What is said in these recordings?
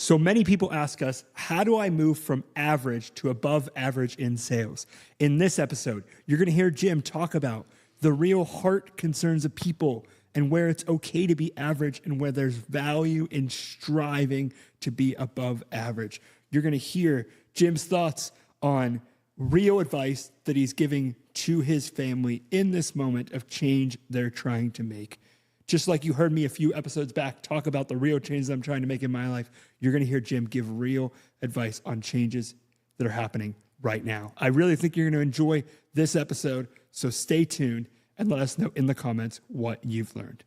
So many people ask us, how do I move from average to above average in sales? In this episode, you're going to hear Jim talk about the real heart concerns of people and where it's okay to be average and where there's value in striving to be above average. You're going to hear Jim's thoughts on real advice that he's giving to his family in this moment of change they're trying to make. Just like you heard me a few episodes back talk about the real changes I'm trying to make in my life, you're going to hear Jim give real advice on changes that are happening right now. I really think you're going to enjoy this episode, so stay tuned and let us know in the comments what you've learned.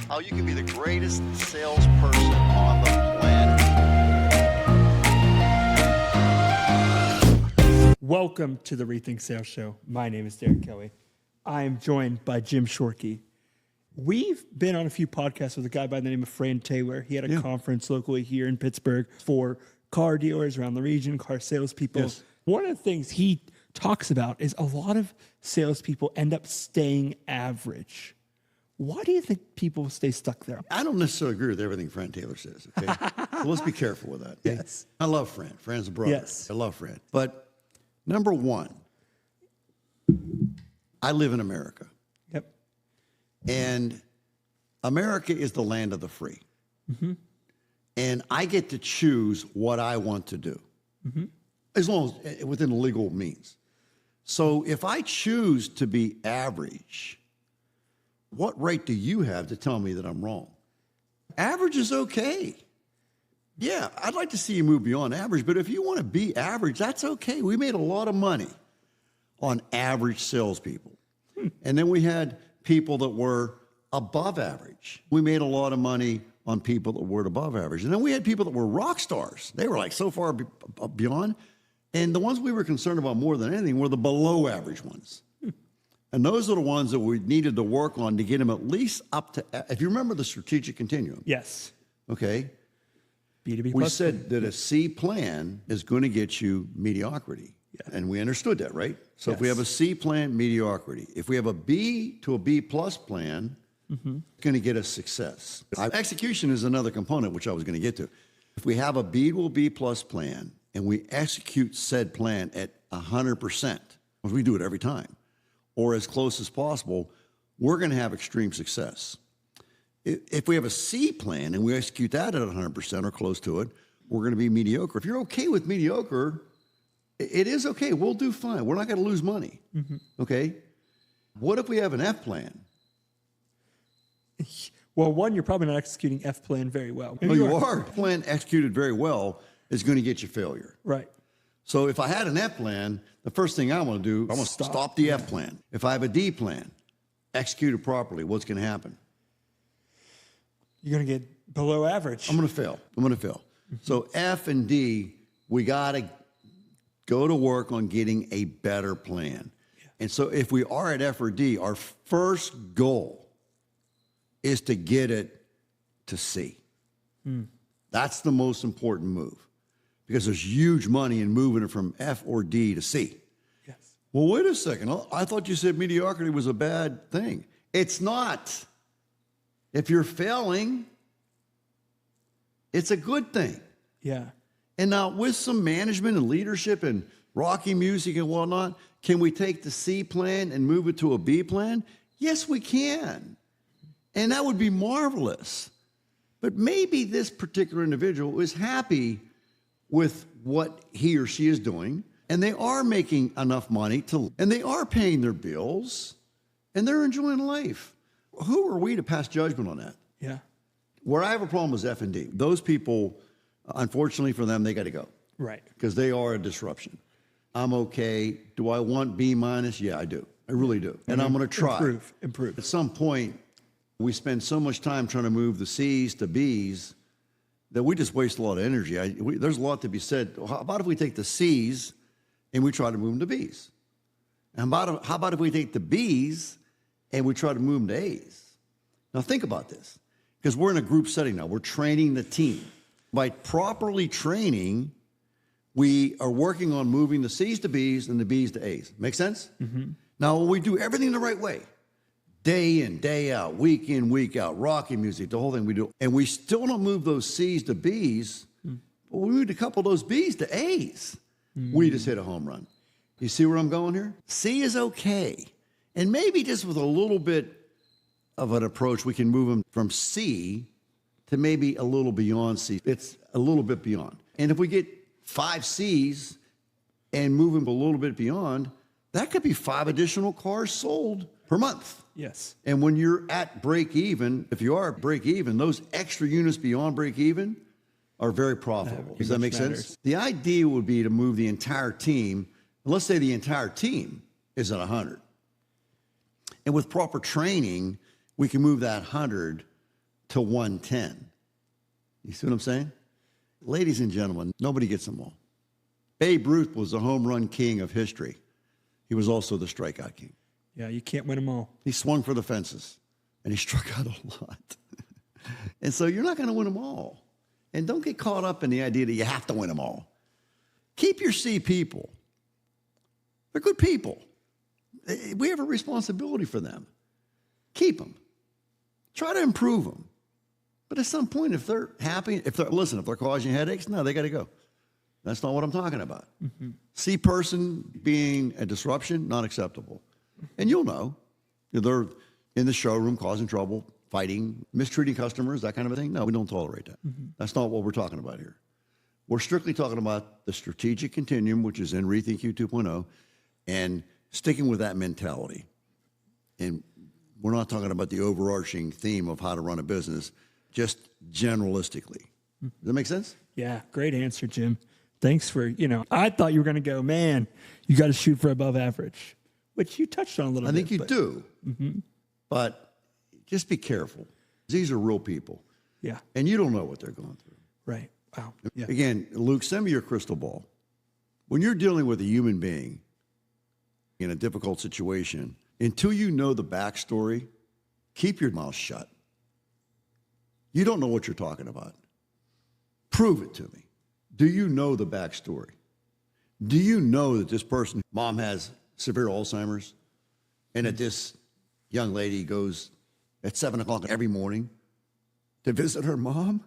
How you can be the greatest salesperson on the planet. Welcome to the Rethink Sales Show. My name is Derek Kelly. I am joined by Jim Shorkey. We've been on a few podcasts with a guy by the name of Fran Taylor. He had a conference locally here in Pittsburgh for car dealers around the region, car salespeople. Yes. One of the things he talks about is a lot of salespeople end up staying average. Why do you think people stay stuck there? I don't necessarily agree with everything Fran Taylor says, okay? So let's be careful with that. Okay? Yes. I love Fran. Fran's a brother. Yes. I love Fran. But number one, I live in America. Yep. And America is the land of the free. Mm-hmm. And I get to choose what I want to do, as long as within the legal means. So if I choose to be average, what right do you have to tell me that I'm wrong? Average is okay. Yeah, I'd like to see you move beyond average, but if you want to be average, that's okay. We made a lot of money on average salespeople. And then we had people that were above average. We made a lot of money on people that were above average. And then we had people that were rock stars. They were like so far beyond. And the ones we were concerned about more than anything were the below average ones. And those are the ones that we needed to work on to get them at least up to, if you remember the strategic continuum. Yes. Okay. B2B We plus. said that a C plan is going to get you mediocrity. Yeah. And we understood that, right? So if we Yes. have a C plan, mediocrity. If we have a B to a B plus plan, it's going to get us success. Execution is another component, which I was going to get to. If we have a B to a B plus plan and we execute said plan at 100%, because we do it every time, or as close as possible, we're going to have extreme success. If we have a C plan and we execute that at 100% or close to it, we're going to be mediocre. If you're okay with mediocre, it is okay. We'll do fine. We're not going to lose money. Okay? What if we have an F plan? Well, one, you're probably not executing F plan very well. No, you are. Plan executed very well is going to get you failure. Right. So if I had an F plan, the first thing I want to do, I want to stop the F plan. If I have a D plan, execute it properly, what's going to happen? You're going to get below average. I'm going to fail. So F and D, we got to go to work on getting a better plan. Yeah. And so if we are at F or D, our first goal is to get it to C. That's the most important move because there's huge money in moving it from F or D to C. Yes. Well, wait a second. I thought you said mediocrity was a bad thing. It's not. If you're failing, it's a good thing. Yeah. And now with some management and leadership and rocky music and whatnot, can we take the C plan and move it to a B plan? Yes, we can. And that would be marvelous. But maybe this particular individual is happy with what he or she is doing, and they are making enough money and they are paying their bills, and they're enjoying life. Who are we to pass judgment on that? Yeah. Where I have a problem is F and D. Those people, unfortunately for them, they got to go. Right. Because they are a disruption. I'm okay. Do I want B minus? Yeah, I do. I really do. And I'm going to try. Improve. At some point, we spend so much time trying to move the C's to B's that we just waste a lot of energy. There's a lot to be said. How about if we take the C's and we try to move them to B's? And how about if we take the B's and we try to move them to A's? Now think about this, because we're in a group setting now. We're training the team. By properly training, we are working on moving the C's to B's and the B's to A's. Make sense? Now, when we do everything the right way, day in, day out, week in, week out, rocky music, the whole thing we do. And we still don't move those C's to B's, but we moved a couple of those B's to A's. We just hit a home run. You see where I'm going here? C is okay. And maybe just with a little bit of an approach, we can move them from C to maybe a little beyond C. It's a little bit beyond. And if we get 5 C's and move them a little bit beyond, that could be 5 additional cars sold per month. Yes. And when you're at break even, if you are at break even, those extra units beyond break even are very profitable. Does that make sense? The idea would be to move the entire team. Let's say the entire team is at 100. And with proper training, we can move that 100 to 110. You see what I'm saying? Ladies and gentlemen, nobody gets them all. Babe Ruth was the home run king of history. He was also the strikeout king. Yeah, you can't win them all. He swung for the fences, and he struck out a lot. And so you're not going to win them all. And don't get caught up in the idea that you have to win them all. Keep your C people. They're good people. We have a responsibility for them. Keep them. Try to improve them. But at some point, if they're happy, if they're causing you headaches, no, they got to go. That's not what I'm talking about. C person being a disruption, not acceptable. And you'll know. They're in the showroom causing trouble, fighting, mistreating customers, that kind of a thing. No, we don't tolerate that. That's not what we're talking about here. We're strictly talking about the strategic continuum, which is in Rethink You 2.0, and sticking with that mentality. And we're not talking about the overarching theme of how to run a business, just generalistically. Does that make sense? Yeah, great answer, Jim. Thanks for, I thought you were going to go, man, you got to shoot for above average, which you touched on a little bit. I think you do. But just be careful. These are real people. Yeah. And you don't know what they're going through. Right. Wow. Yeah. Again, Luke, send me your crystal ball. When you're dealing with a human being in a difficult situation, until you know the backstory, keep your mouth shut. You don't know what you're talking about. Prove it to me. Do you know the backstory? Do you know that this person, mom has severe Alzheimer's, and that this young lady goes at 7 o'clock every morning to visit her mom?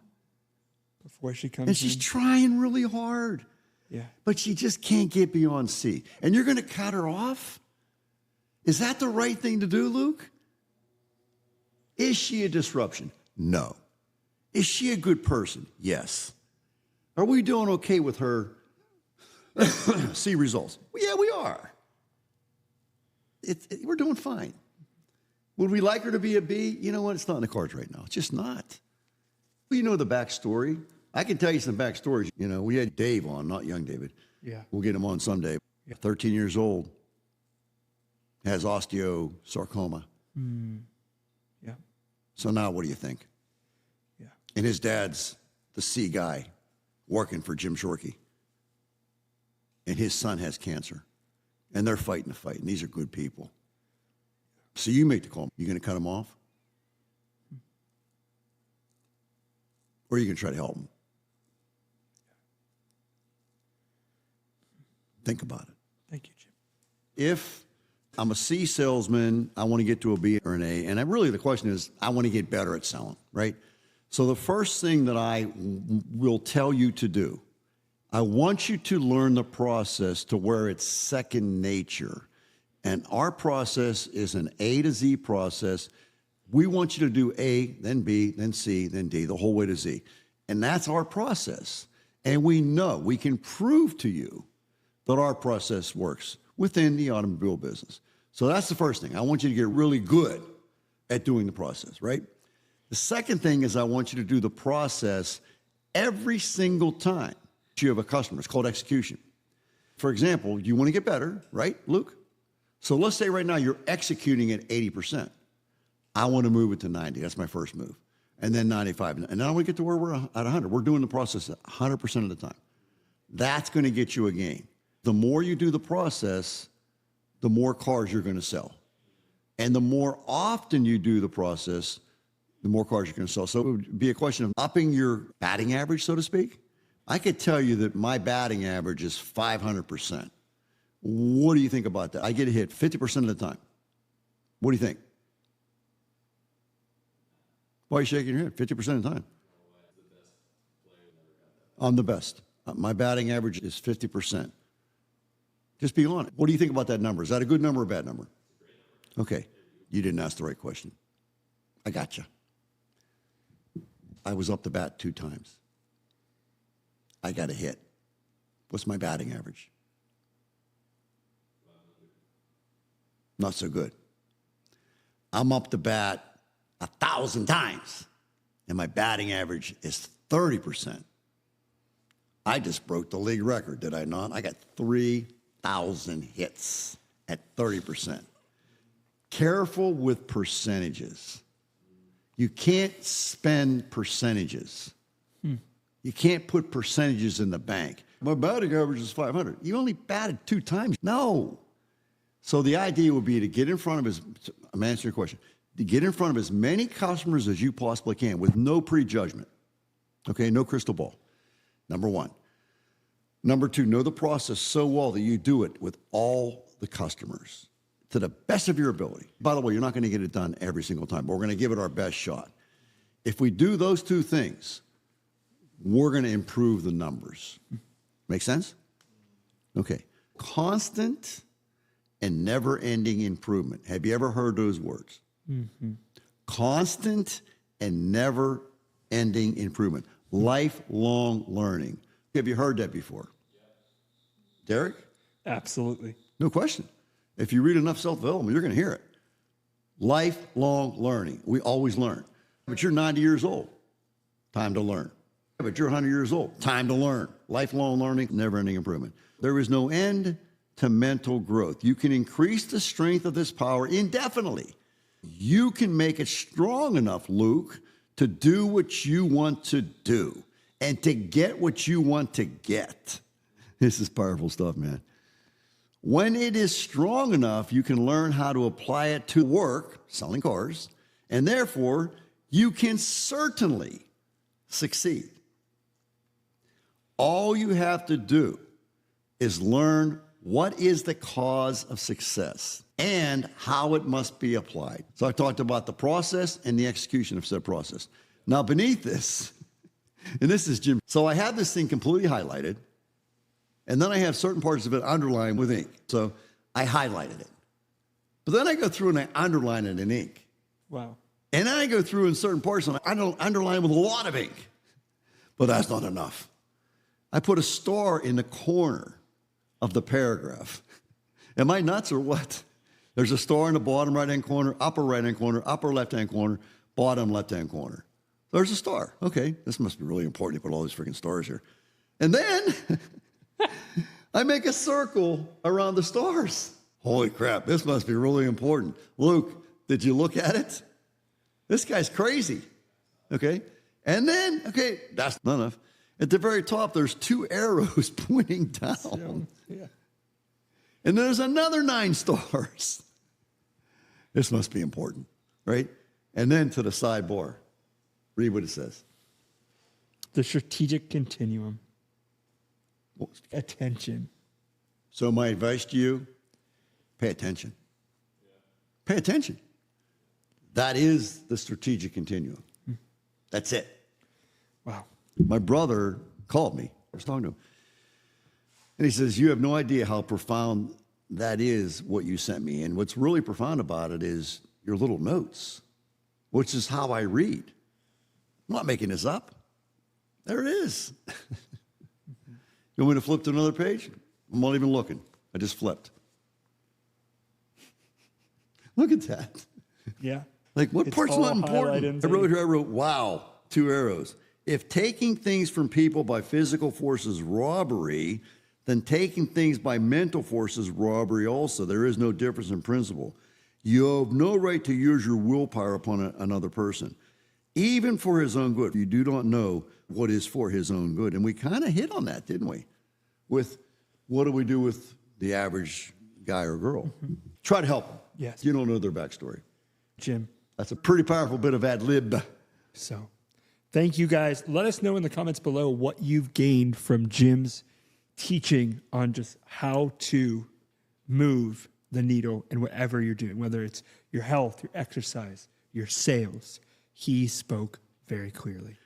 Before she comes And she's in. trying really hard. Yeah. But she just can't get beyond C. And you're going to cut her off? Is that the right thing to do, Luke? Is she a disruption? No. Is she a good person? Yes. Are we doing okay with her C results? Well, yeah, we are. We're doing fine. Would we like her to be a B? You know what? It's not in the cards right now. It's just not. Well, you know the backstory. I can tell you some backstories. We had Dave on, not young David. Yeah. We'll get him on someday. 13 years old, has osteosarcoma. Yeah. So now what do you think? Yeah. And his dad's the C guy working for Jim Shorkey. And his son has cancer. And they're fighting the fight. And these are good people. So you make the call. You going to cut them off? Or are you going to try to help them? Think about it. Thank you, Jim. If I'm a C salesman, I want to get to a B or an A. And really the question is, I want to get better at selling, right? So the first thing that I will tell you to do, I want you to learn the process to where it's second nature. And our process is an A to Z process. We want you to do A, then B, then C, then D, the whole way to Z. And that's our process. And we know, we can prove to you that our process works within the automobile business. So that's the first thing. I want you to get really good at doing the process, right? The second thing is I want you to do the process every single time you have a customer. It's called execution. For example, you want to get better, right, Luke? So let's say right now you're executing at 80%. I want to move it to 90. That's my first move. And then 95. And then I want to get to where we're at 100. We're doing the process 100% of the time. That's going to get you a gain. The more you do the process, the more cars you're going to sell. And the more often you do the process, the more cars you're going to sell. So it would be a question of upping your batting average, so to speak. I could tell you that my batting average is 500%. What do you think about that? I get a hit 50% of the time. What do you think? Why are you shaking your head? 50% of the time. I'm the best. My batting average is 50%. Just be honest. What do you think about that number? Is that a good number or a bad number? Okay. You didn't ask the right question. I got you. I was up to bat 2 times. I got a hit. What's my batting average? Not so good. I'm up to bat 1,000 times, and my batting average is 30%. I just broke the league record, did I not? I got 3,000 hits at 30%. Careful with percentages. You can't spend percentages. You can't put percentages in the bank. My batting average is 500. You only batted 2 times. No. So the idea would be to get in front of I'm answering your question, to get in front of as many customers as you possibly can with no prejudgment. Okay, no crystal ball. Number 1. Number 2, know the process so well that you do it with all the customers to the best of your ability. By the way, you're not going to get it done every single time, but we're going to give it our best shot. If we do those 2 things, we're going to improve the numbers. Make sense? Okay. Constant and never-ending improvement. Have you ever heard those words? Mm-hmm. Constant and never-ending improvement. Lifelong learning. Have you heard that before? Derek? Absolutely. No question. If you read enough self-development, you're going to hear it. Lifelong learning. We always learn. But you're 90 years old. Time to learn. But you're 100 years old. Time to learn. Lifelong learning, never-ending improvement. There is no end to mental growth. You can increase the strength of this power indefinitely. You can make it strong enough, Luke, to do what you want to do and to get what you want to get. This is powerful stuff, man. When it is strong enough, you can learn how to apply it to work, selling cars, and therefore you can certainly succeed. All you have to do is learn what is the cause of success and how it must be applied. So I talked about the process and the execution of said process. Now beneath this, and this is Jim, so I have this thing completely highlighted, and then I have certain parts of it underlined with ink. So I highlighted it. But then I go through and I underline it in ink. Wow. And then I go through in certain parts and I underline with a lot of ink. But that's not enough. I put a star in the corner of the paragraph. Am I nuts or what? There's a star in the bottom right-hand corner, upper right-hand corner, upper left-hand corner, bottom left-hand corner. There's a star. Okay, this must be really important to put all these freaking stars here. And then I make a circle around the stars. Holy crap, this must be really important. Luke, did you look at it? This guy's crazy. Okay, and then, okay, that's not enough. At the very top, there's 2 arrows pointing down. Yeah. And there's another 9 stars. This must be important, right? And then to the sidebar, read what it says. The strategic continuum. Attention. So my advice to you, pay attention. Pay attention. That is the strategic continuum. That's it. Wow. My brother called me. I was talking to him. And he says, you have no idea how profound that is, what you sent me. And what's really profound about it is your little notes, which is how I read. I'm not making this up. There it is. You want me to flip to another page? I'm not even looking. I just flipped. Look at that. Yeah. Like, what It's part's all not important? highlighted in I wrote, wow, 2 arrows. If taking things from people by physical force is robbery, then taking things by mental force is robbery also. There is no difference in principle. You have no right to use your willpower upon another person, even for his own good. You do not know what is for his own good. And we kind of hit on that, didn't we? With what do we do with the average guy or girl? Mm-hmm. Try to help them. Yes. You don't know their backstory. Jim. That's a pretty powerful bit of ad lib. So thank you guys. Let us know in the comments below what you've gained from Jim's teaching on just how to move the needle in whatever you're doing, whether it's your health, your exercise, your sales, he spoke very clearly.